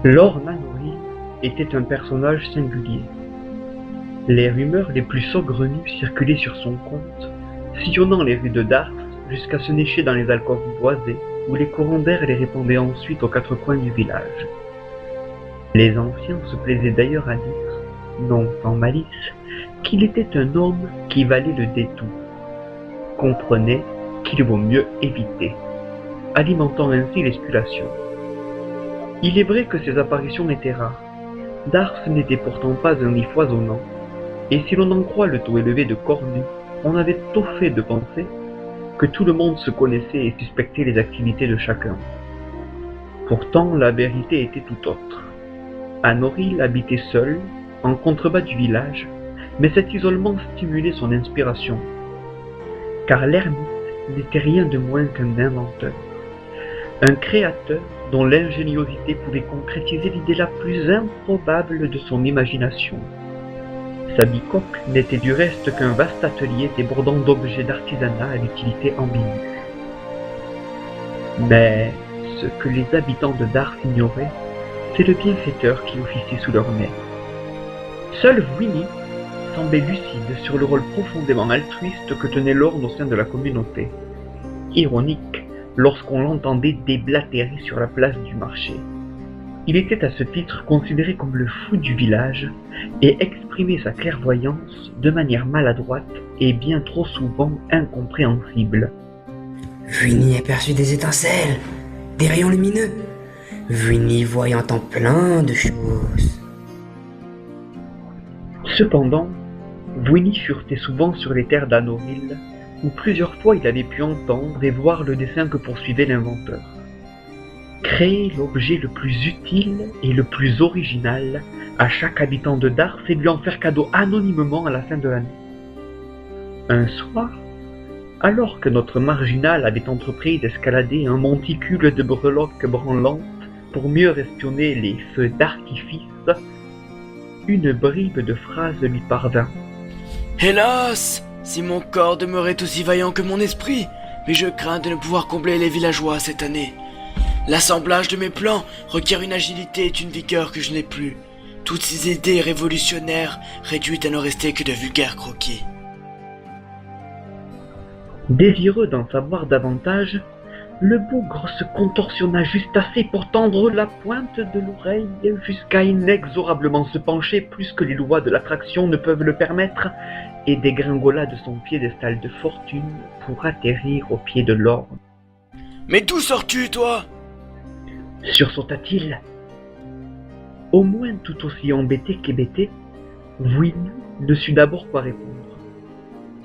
Lord Mannoril était un personnage singulier. Les rumeurs les plus saugrenues circulaient sur son compte, sillonnant les rues de Darth jusqu'à se nicher dans les alcôves boisées où les courants d'air les répandaient ensuite aux quatre coins du village. Les anciens se plaisaient d'ailleurs à dire, non sans malice, qu'il était un homme qui valait le détour. Comprenez qu'il vaut mieux éviter, alimentant ainsi les spéculations. Il est vrai que ces apparitions étaient rares. Darth n'était pourtant pas un lit foisonnant, et si l'on en croit le taux élevé de cornus, on avait tôt fait de penser que tout le monde se connaissait et suspectait les activités de chacun. Pourtant, la vérité était tout autre. Mannoril habitait seul, en contrebas du village, mais cet isolement stimulait son inspiration. Car l'ermite n'était rien de moins qu'un inventeur, un créateur dont l'ingéniosité pouvait concrétiser l'idée la plus improbable de son imagination. Sa bicoque n'était du reste qu'un vaste atelier débordant d'objets d'artisanat à l'utilité ambiguë. Mais ce que les habitants de Darth ignoraient, c'est le bienfaiteur qui officiait sous leur nez. Seul Winnie semblait lucide sur le rôle profondément altruiste que tenait Lorne au sein de la communauté. Ironique lorsqu'on l'entendait déblatérer sur la place du marché. Il était à ce titre considéré comme le fou du village et exprimait sa clairvoyance de manière maladroite et bien trop souvent incompréhensible. Winnie aperçut des étincelles, des rayons lumineux. Winnie voyant en plein de choses. Cependant, Winnie furetait souvent sur les terres d'Anoril, où plusieurs fois il avait pu entendre et voir le dessein que poursuivait l'inventeur. Créer l'objet le plus utile et le plus original à chaque habitant de Darth et lui en faire cadeau anonymement à la fin de l'année. Un soir, alors que notre marginal avait entrepris d'escalader un monticule de breloques branlantes pour mieux espionner les feux d'artifice, une bribe de phrase lui parvint. Hélas, si mon corps demeurait aussi vaillant que mon esprit, mais je crains de ne pouvoir combler les villageois cette année. L'assemblage de mes plans requiert une agilité et une vigueur que je n'ai plus. Toutes ces idées révolutionnaires réduites à ne rester que de vulgaires croquis. Désireux d'en savoir davantage, le bougre se contorsionna juste assez pour tendre la pointe de l'oreille jusqu'à inexorablement se pencher plus que les lois de l'attraction ne peuvent le permettre et dégringola de son piédestal de fortune pour atterrir au pied de Lorne. Mais d'où sors-tu, toi ? Sursauta-t-il. Au moins tout aussi embêté qu'hébété, Winnie ne sut d'abord quoi répondre.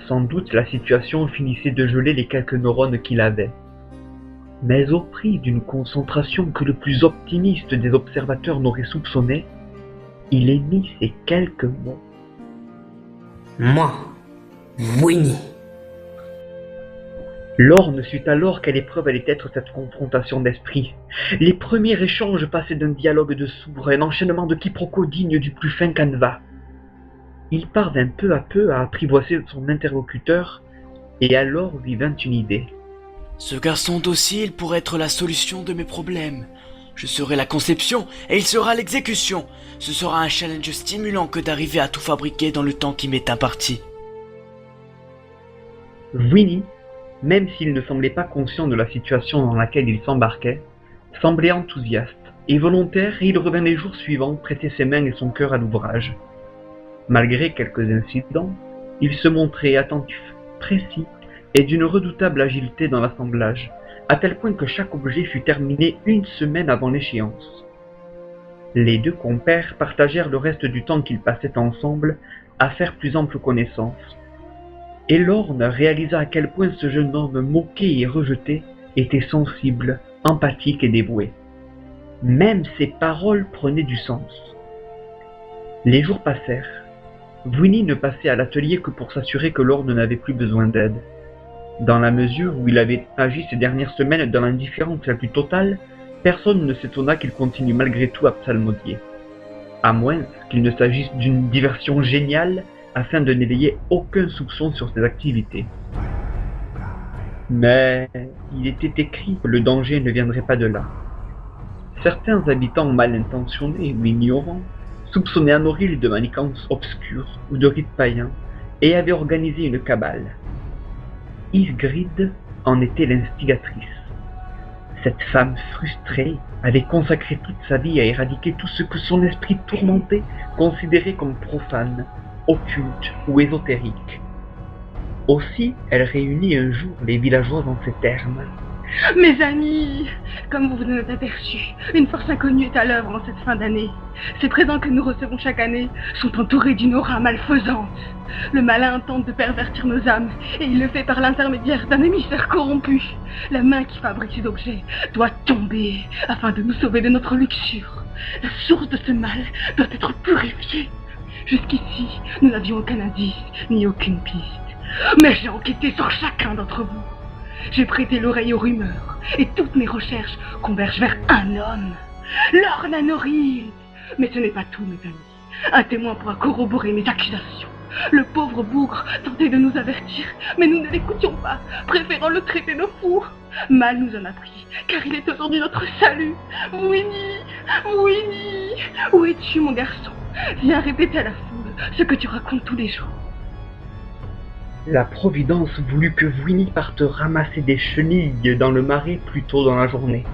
Sans doute la situation finissait de geler les quelques neurones qu'il avait. Mais au prix d'une concentration que le plus optimiste des observateurs n'aurait soupçonnée, il émit ces quelques mots. Moi, Winnie. Lorne sut alors quelle épreuve allait être cette confrontation d'esprit. Les premiers échanges passaient d'un dialogue de sourds, un enchaînement de quiproquos dignes du plus fin canevas. Il parvint peu à peu à apprivoiser son interlocuteur, et alors lui vint une idée. Ce garçon docile pourrait être la solution de mes problèmes. Je serai la conception et il sera l'exécution. Ce sera un challenge stimulant que d'arriver à tout fabriquer dans le temps qui m'est imparti. Winnie, même s'il ne semblait pas conscient de la situation dans laquelle il s'embarquait, semblait enthousiaste et volontaire, et il revint les jours suivants prêter ses mains et son cœur à l'ouvrage. Malgré quelques incidents, il se montrait attentif, précis et d'une redoutable agilité dans l'assemblage, à tel point que chaque objet fut terminé une semaine avant l'échéance. Les deux compères partagèrent le reste du temps qu'ils passaient ensemble à faire plus ample connaissance. Et Lorne réalisa à quel point ce jeune homme moqué et rejeté était sensible, empathique et dévoué. Même ses paroles prenaient du sens. Les jours passèrent. Winnie ne passait à l'atelier que pour s'assurer que Lorne n'avait plus besoin d'aide. Dans la mesure où il avait agi ces dernières semaines dans l'indifférence la plus totale, personne ne s'étonna qu'il continue malgré tout à psalmodier. À moins qu'il ne s'agisse d'une diversion géniale afin de n'éveiller aucun soupçon sur ses activités. Mais il était écrit que le danger ne viendrait pas de là. Certains habitants mal intentionnés ou ignorants soupçonnaient Anoril de manigances obscures ou de rites païens et avaient organisé une cabale. Ysgrid en était l'instigatrice. Cette femme frustrée avait consacré toute sa vie à éradiquer tout ce que son esprit tourmenté considérait comme profane, occulte ou ésotérique. Aussi, elle réunit un jour les villageois en ces termes. Mes amis, comme vous vous en êtes aperçus, une force inconnue est à l'œuvre en cette fin d'année. Ces présents que nous recevons chaque année sont entourés d'une aura malfaisante. Le malin tente de pervertir nos âmes, et il le fait par l'intermédiaire d'un émissaire corrompu. La main qui fabrique ces objets doit tomber afin de nous sauver de notre luxure. La source de ce mal doit être purifiée. Jusqu'ici, nous n'avions aucun indice, ni aucune piste. Mais j'ai enquêté sur chacun d'entre vous. J'ai prêté l'oreille aux rumeurs, et toutes mes recherches convergent vers un homme, Lorn Anoril. Mais ce n'est pas tout, mes amis. Un témoin pourra corroborer mes accusations. Le pauvre bougre tentait de nous avertir, mais nous ne l'écoutions pas, préférant le traiter de fou. Mal nous en a pris, car il est aujourd'hui notre salut. Winnie, Winnie, où es-tu, mon garçon? Viens répéter à la foule ce que tu racontes tous les jours. La Providence voulut que Winnie parte ramasser des chenilles dans le marais plus tôt dans la journée.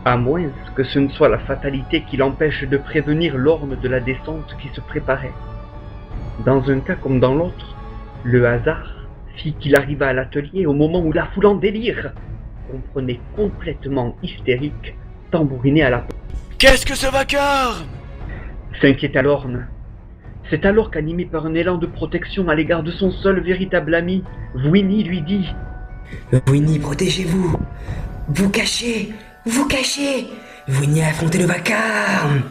À moins que ce ne soit la fatalité qui l'empêche de prévenir Lorn de la descente qui se préparait. Dans un cas comme dans l'autre, le hasard fit qu'il arriva à l'atelier au moment où la foule en délire, comprenait complètement hystérique, tambourinait à la porte. Qu'est-ce que ce vacarme? S'inquiéta Lorn. C'est alors qu'animé par un élan de protection à l'égard de son seul véritable ami, Winnie lui dit « Winnie, protégez-vous! Vous cachez! Vous cachez! Winnie a affronté le vacarme !»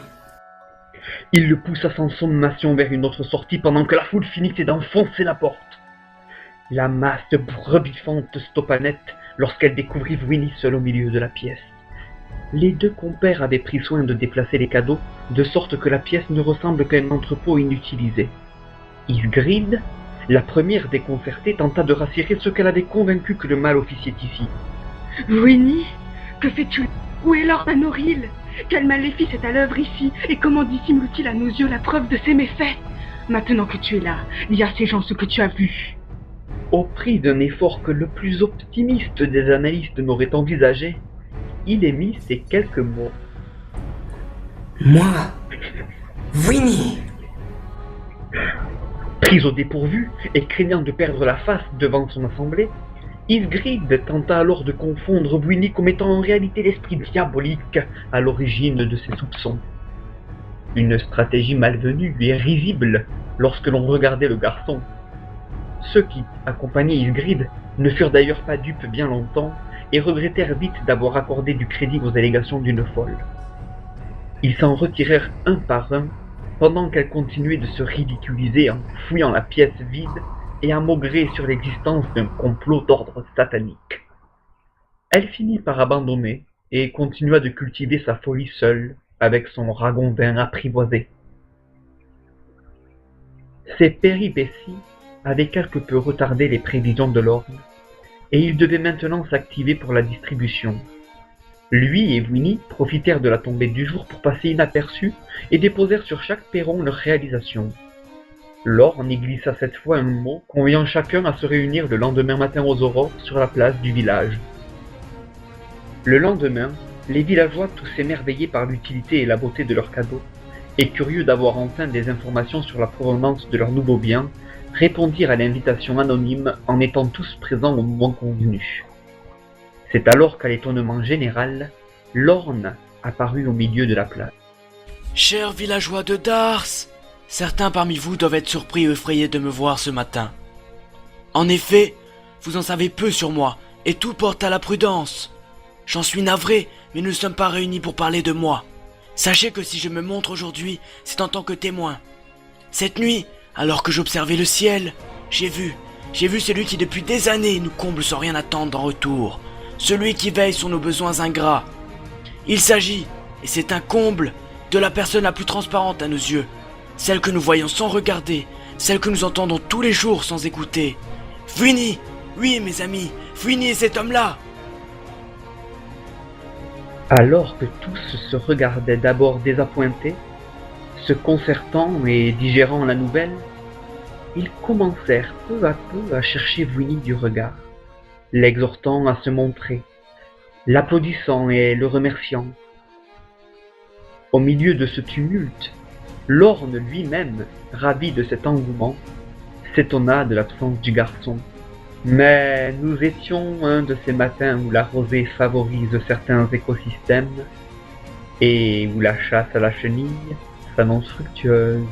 Il le poussa sans sommation vers une autre sortie pendant que la foule finissait d'enfoncer la porte. La masse rebiffante stoppa net lorsqu'elle découvrit Winnie seule au milieu de la pièce. Les deux compères avaient pris soin de déplacer les cadeaux, de sorte que la pièce ne ressemble qu'à un entrepôt inutilisé. Ysgrid, la première déconcertée, tenta de rassurer ceux qu'elle avait convaincus que le mal officiait ici. Winnie, que fais-tu? Où est Lorn Anoril? Quel maléfice est à l'œuvre ici, et comment dissimule-t-il à nos yeux la preuve de ses méfaits? Maintenant que tu es là, dis à ces gens ce que tu as vu. Au prix d'un effort que le plus optimiste des analystes n'aurait envisagé, il émit ces quelques mots. Moi, Winnie. Pris au dépourvu et craignant de perdre la face devant son assemblée, Ysgrid tenta alors de confondre Winnie comme étant en réalité l'esprit diabolique à l'origine de ses soupçons. Une stratégie malvenue et risible lorsque l'on regardait le garçon. Ceux qui accompagnaient Ysgrid ne furent d'ailleurs pas dupes bien longtemps et regrettèrent vite d'avoir accordé du crédit aux allégations d'une folle. Ils s'en retirèrent un par un, pendant qu'elle continuait de se ridiculiser en fouillant la pièce vide et à maugréer sur l'existence d'un complot d'ordre satanique. Elle finit par abandonner et continua de cultiver sa folie seule, avec son ragondin apprivoisé. Ces péripéties avaient quelque peu retardé les prévisions de Lorn, et il devait maintenant s'activer pour la distribution. Lui et Winnie profitèrent de la tombée du jour pour passer inaperçus et déposèrent sur chaque perron leur réalisation. Lorn y glissa cette fois un mot conviant chacun à se réunir le lendemain matin aux aurores sur la place du village. Le lendemain, les villageois, tous émerveillés par l'utilité et la beauté de leurs cadeaux, et curieux d'avoir enfin des informations sur la provenance de leurs nouveaux biens, répondirent à l'invitation anonyme en étant tous présents au moment convenu. C'est alors qu'à l'étonnement général, Lorn apparut au milieu de la place. Chers villageois de Dars, certains parmi vous doivent être surpris et effrayés de me voir ce matin. En effet, vous en savez peu sur moi, et tout porte à la prudence. J'en suis navré, mais nous ne sommes pas réunis pour parler de moi. Sachez que si je me montre aujourd'hui, c'est en tant que témoin. Cette nuit, alors que j'observais le ciel, j'ai vu celui qui depuis des années nous comble sans rien attendre en retour, celui qui veille sur nos besoins ingrats. Il s'agit, et c'est un comble, de la personne la plus transparente à nos yeux, celle que nous voyons sans regarder, celle que nous entendons tous les jours sans écouter. Winnie, oui mes amis, Winnie est cet homme-là. Alors que tous se regardaient d'abord désappointés, se concertant et digérant la nouvelle, ils commencèrent peu à peu à chercher Winnie du regard, l'exhortant à se montrer, l'applaudissant et le remerciant. Au milieu de ce tumulte, Lorne lui-même, ravi de cet engouement, s'étonna de l'absence du garçon. Mais nous étions un de ces matins où la rosée favorise certains écosystèmes et où la chasse à la chenille s'annonce fructueuse.